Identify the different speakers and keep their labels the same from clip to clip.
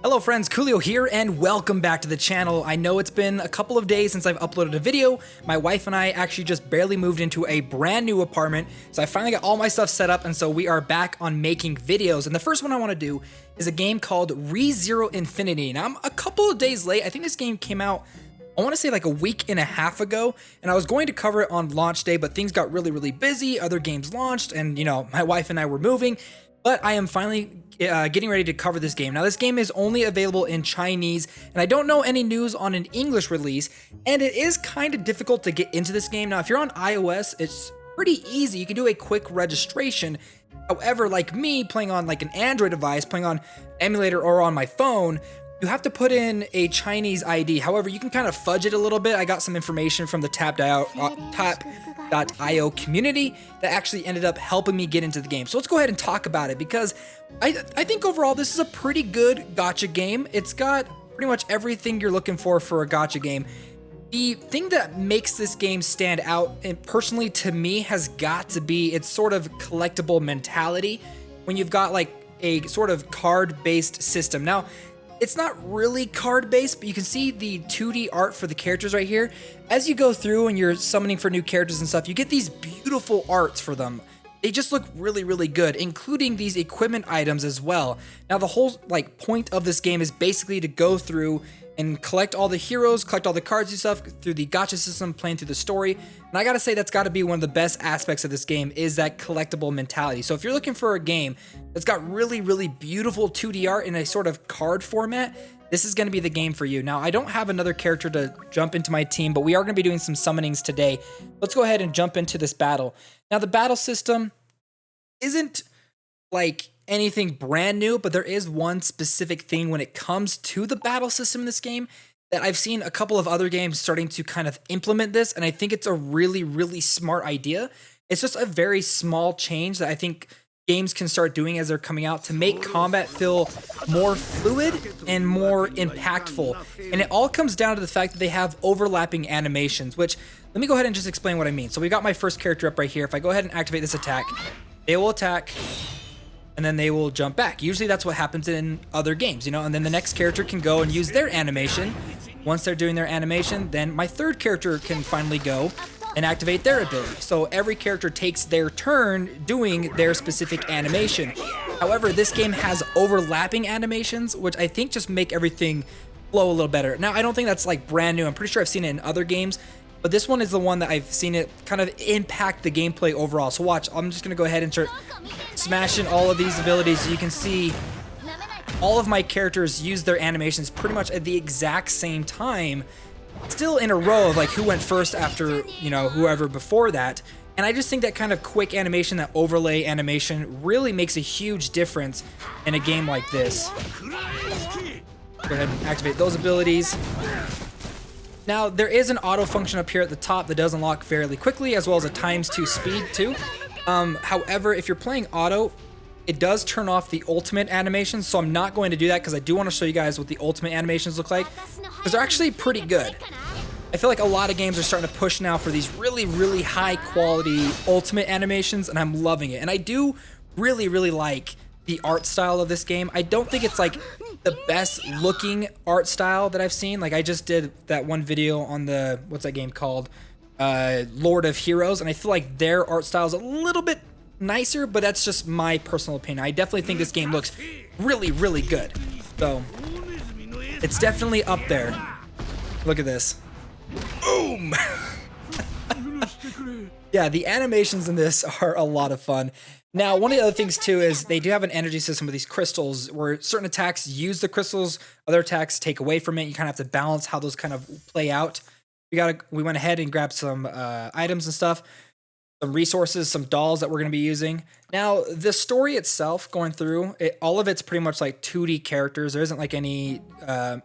Speaker 1: Hello friends, Koolio here and welcome back to the channel. I know it's been a couple of days since I've uploaded a video. My wife and I actually just barely moved into a brand new apartment, so I finally got all my stuff set up and so we are back on making videos. And the first one I want to do is a game called ReZero Infinity. Now I'm a couple of days late. I think this game came out, I want to say like a week and a half ago, and I was going to cover it on launch day, but things got really busy. Other games launched and you know, my wife and I were moving. But I am finally getting ready to cover this game. Now, this game is only available in Chinese, and I don't know any news on an English release, and it is kind of difficult to get into this game. Now, if you're on iOS, it's pretty easy. You can do a quick registration. However, like me, playing on like an Android device, playing on emulator or on my phone, you have to put in a Chinese ID. However, you can kind of fudge it a little bit. I got some information from the Tap.io community that actually ended up helping me get into the game. So let's go ahead and talk about it, because I think overall this is a pretty good gacha game. It's got pretty much everything you're looking for a gacha game. The thing that makes this game stand out, and personally to me, has got to be its sort of collectible mentality when you've got like a sort of card-based system. Now, it's not really card-based, but you can see the 2D art for the characters right here. As you go through and you're summoning for new characters and stuff, you get these beautiful arts for them. They just look really good, including these equipment items as well. Now, the whole like point of this game is basically to go through and collect all the heroes, collect all the cards and stuff through the gacha system, playing through the story. And I gotta say, that's gotta be one of the best aspects of this game, is that collectible mentality. So if you're looking for a game that's got really beautiful 2D art in a sort of card format, this is gonna be the game for you. Now, I don't have another character to jump into my team, but we are gonna be doing some summonings today. Let's go ahead and jump into this battle. Now, the battle system isn't like anything brand new, but there is one specific thing when it comes to the battle system in this game that I've seen a couple of other games starting to kind of implement this, and I think it's a really smart idea. It's just a very small change that I think games can start doing as they're coming out to make combat feel more fluid and more impactful. And it all comes down to the fact that they have overlapping animations, which, let me go ahead and just explain what I mean. So we got my first character up right here. If I go ahead and activate this attack, they will attack, and then they will jump back. Usually that's what happens in other games, you know, and then the next character can go and use their animation. Once they're doing their animation, then my third character can finally go and activate their ability. So every character takes their turn doing their specific animation. However, this game has overlapping animations, which I think just make everything flow a little better. Now, I don't think that's like brand new. I'm pretty sure I've seen it in other games, but this one is the one that I've seen it kind of impact the gameplay overall. So watch, I'm just gonna go ahead and start smashing all of these abilities. So you can see all of my characters use their animations pretty much at the exact same time, still in a row of like who went first after, you know, whoever before that. And I just think that kind of quick animation, that overlay animation, really makes a huge difference in a game like this. Go ahead and activate those abilities. Now, there is an auto function up here at the top that does unlock fairly quickly, as well as a ×2 speed too. However, if you're playing auto, it does turn off the ultimate animations, so I'm not going to do that because I do want to show you guys what the ultimate animations look like, because they're actually pretty good. I feel like a lot of games are starting to push now for these really high quality ultimate animations, and I'm loving it. And I do really like the art style of this game. I don't think it's like the best looking art style that I've seen. Like, I just did that one video on the, what's that game called? Lord of Heroes, and I feel like their art style is a little bit nicer, but that's just my personal opinion. I definitely think this game looks really good. So, it's definitely up there. Look at this. Boom! Yeah, the animations in this are a lot of fun. Now, one of the other things too is they do have an energy system with these crystals where certain attacks use the crystals, other attacks take away from it. You kind of have to balance how those kind of play out. We went ahead and grabbed some items and stuff, some resources, some dolls that we're going to be using. Now, the story itself, going through it, all of it's pretty much like 2D characters. There isn't like any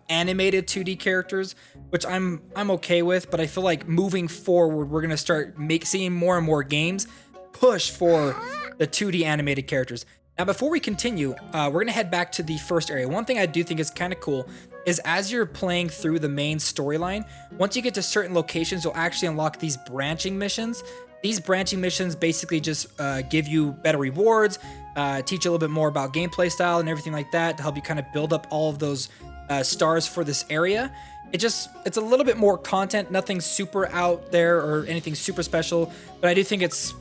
Speaker 1: animated 2D characters, which I'm okay with. But I feel like moving forward, we're going to start seeing more and more games push for the 2D animated characters. Now, before we continue, we're going to head back to the first area. One thing I do think is kind of cool is as you're playing through the main storyline, once you get to certain locations, you'll actually unlock these branching missions These branching missions basically just give you better rewards, teach you a little bit more about gameplay style and everything like that to help you kind of build up all of those stars for this area. It's a little bit more content, nothing super out there or anything super special, but I do think it's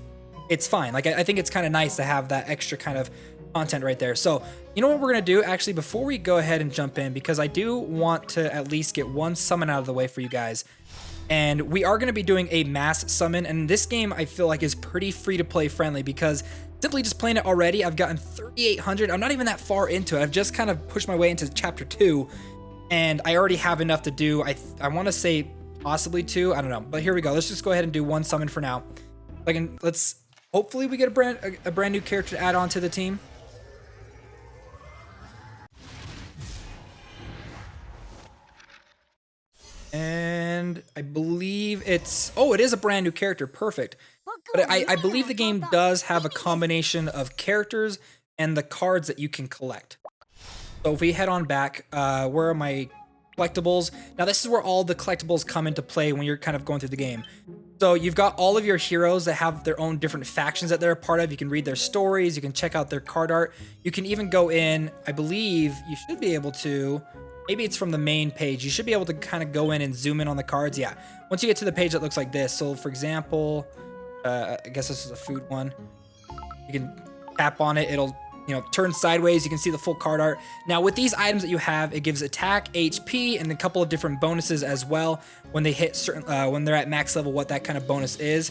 Speaker 1: fine. Like, I think it's kind of nice to have that extra kind of content right there. So, you know what we're going to do actually before we go ahead and jump in, because I do want to at least get one summon out of the way for you guys. And we are going to be doing a mass summon, and this game I feel like is pretty free to play friendly because simply just playing it already, I've gotten 3,800. I'm not even that far into it. I've just kind of pushed my way into chapter 2, and I already have enough to do. I want to say possibly 2. I don't know, but here we go. Let's just go ahead and do one summon for now. Let's hopefully we get a brand new character to add on to the team. And I believe it is a brand new character. Perfect. But I believe the game does have a combination of characters and the cards that you can collect. So if we head on back, where are my collectibles? Now this is where all the collectibles come into play when you're kind of going through the game. So you've got all of your heroes that have their own different factions that they're a part of. You can read their stories, you can check out their card art. You can even go in, I believe you should be able to, maybe it's from the main page. You should be able to kind of go in and zoom in on the cards. Yeah, once you get to the page that looks like this. So for example, I guess this is a food one. You can tap on it, it'll turn sideways. You can see the full card art. Now with these items that you have, it gives attack, HP, and a couple of different bonuses as well when they hit certain, when they're at max level, what that kind of bonus is.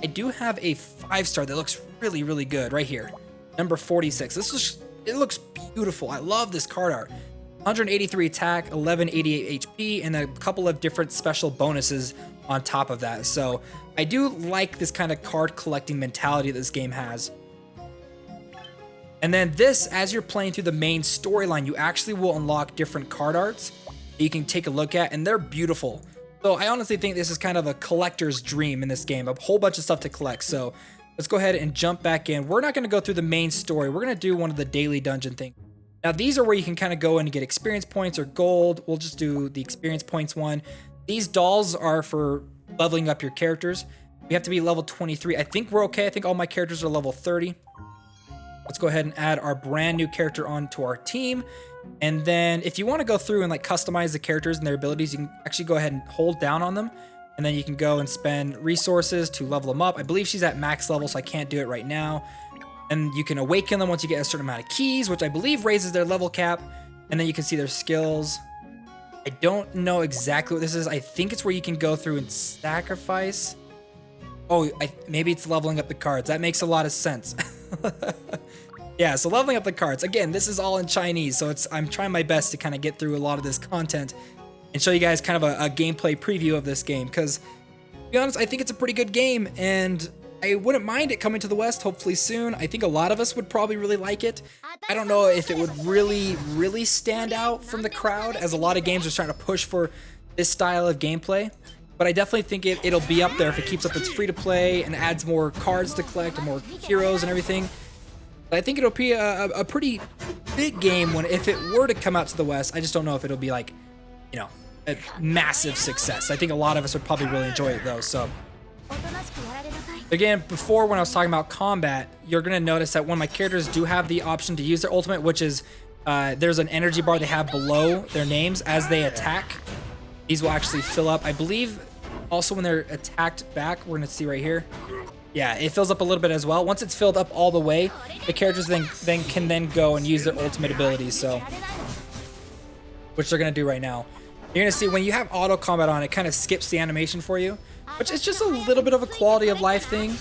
Speaker 1: I do have a 5-star that looks really, really good right here. Number 46. It looks beautiful. I love this card art. 183 attack, 1188 HP, and a couple of different special bonuses on top of that. So I do like this kind of card collecting mentality that this game has. And then this, as you're playing through the main storyline, you actually will unlock different card arts that you can take a look at, and they're beautiful. So I honestly think this is kind of a collector's dream in this game, a whole bunch of stuff to collect. So let's go ahead and jump back in. We're not going to go through the main story. We're going to do one of the daily dungeon things. Now these are where you can kind of go in and get experience points or gold. We'll just do the experience points one. These dolls are for leveling up your characters. We have to be level 23. I think we're okay. I think all my characters are level 30. Let's go ahead and add our brand new character onto our team. And then if you want to go through and like customize the characters and their abilities, you can actually go ahead and hold down on them. And then you can go and spend resources to level them up. I believe she's at max level, so I can't do it right now. And you can awaken them once you get a certain amount of keys, which I believe raises their level cap. And then you can see their skills. I don't know exactly what this is. I think it's where you can go through and sacrifice. Oh, maybe it's leveling up the cards. That makes a lot of sense. Yeah, so leveling up the cards. Again, this is all in Chinese, so I'm trying my best to kind of get through a lot of this content and show you guys kind of a gameplay preview of this game, because to be honest, I think it's a pretty good game, and I wouldn't mind it coming to the West hopefully soon. I think a lot of us would probably really like it. I don't know if it would really, really stand out from the crowd, as a lot of games are trying to push for this style of gameplay. But I definitely think it'll be up there if it keeps up its free to play and adds more cards to collect and more heroes and everything. But I think it'll be a pretty big game if it were to come out to the West. I just don't know if it'll be like, a massive success. I think a lot of us would probably really enjoy it though. So again, before when I was talking about combat, you're gonna notice that when my characters do have the option to use their ultimate, which is there's an energy bar they have below their names as they attack. These will actually fill up. I believe also when they're attacked back, we're gonna see right here. Yeah, it fills up a little bit as well. Once it's filled up all the way, the characters then can go and use their ultimate abilities. So, which they're gonna do right now. You're gonna see when you have auto combat on, it kind of skips the animation for you, which is just a little bit of a quality of life thing.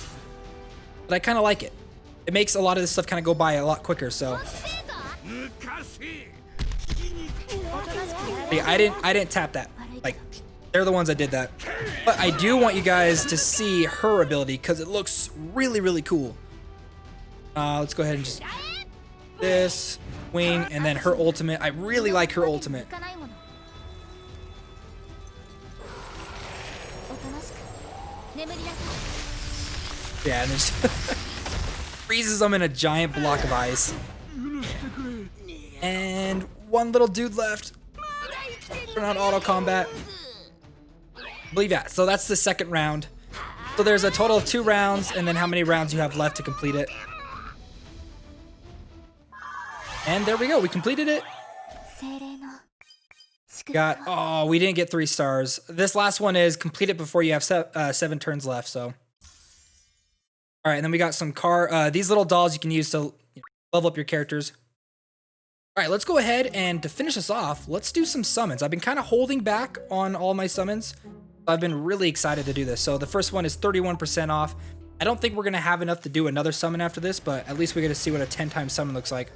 Speaker 1: But I kind of like it. It makes a lot of this stuff kind of go by a lot quicker. So, yeah, I didn't tap that. Like, they're the ones that did that. But I do want you guys to see her ability because it looks really, really cool. Let's go ahead and just this wing and then her ultimate. I really like her ultimate. Yeah, and there's freezes them in a giant block of ice. And one little dude left. Turn on auto combat. I believe, yeah, so that's the second round. So there's a total of 2 rounds, and then how many rounds you have left to complete it. And there we go. We completed it. Oh, we didn't get 3 stars. This last one is complete it before you have 7 turns left. So, all right, and then we got some these little dolls you can use to level up your characters. All right, let's go ahead and to finish us off, let's do some summons. I've been kind of holding back on all my summons. I've been really excited to do this. So the first one is 31% off. I don't think we're gonna have enough to do another summon after this, but at least we get to see what a 10-time summon looks like.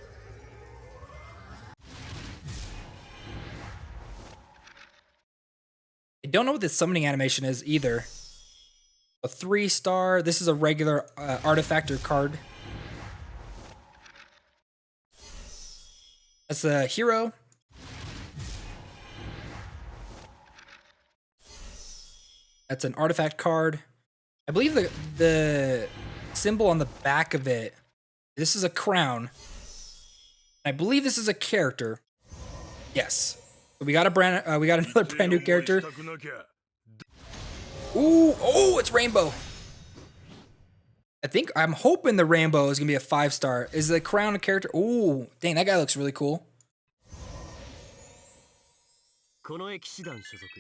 Speaker 1: I don't know what this summoning animation is either. A 3-star. This is a regular artifact or card. That's a hero. That's an artifact card. I believe the symbol on the back of it, this is a crown. I believe this is a character. Yes. We got another brand new character. Ooh, oh, it's rainbow. I'm hoping the rainbow is gonna be a 5-star. Is the crown a character? Ooh, dang, that guy looks really cool.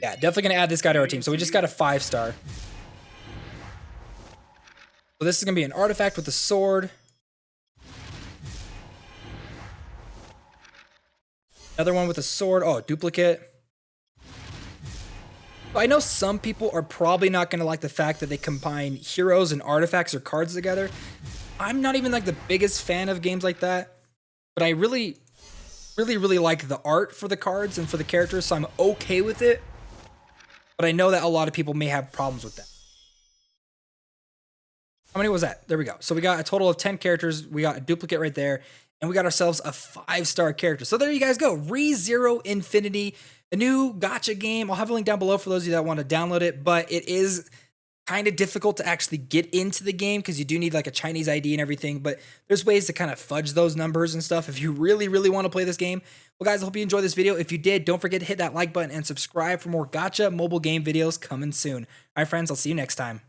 Speaker 1: Yeah, definitely gonna add this guy to our team. So we just got a 5-star. So this is gonna be an artifact with a sword. Another one with a sword. Oh, duplicate. I know some people are probably not going to like the fact that they combine heroes and artifacts or cards together. I'm not even like the biggest fan of games like that, but I really like the art for the cards and for the characters, so I'm okay with it. But I know that a lot of people may have problems with that. How many was that? There we go. So we got a total of 10 characters. We got a duplicate right there. And we got ourselves a 5-star character. So there you guys go. ReZero Infinity, a new gacha game. I'll have a link down below for those of you that want to download it. But it is kind of difficult to actually get into the game because you do need like a Chinese ID and everything. But there's ways to kind of fudge those numbers and stuff if you really want to play this game. Well, guys, I hope you enjoyed this video. If you did, don't forget to hit that like button and subscribe for more gacha mobile game videos coming soon. All right, friends, I'll see you next time.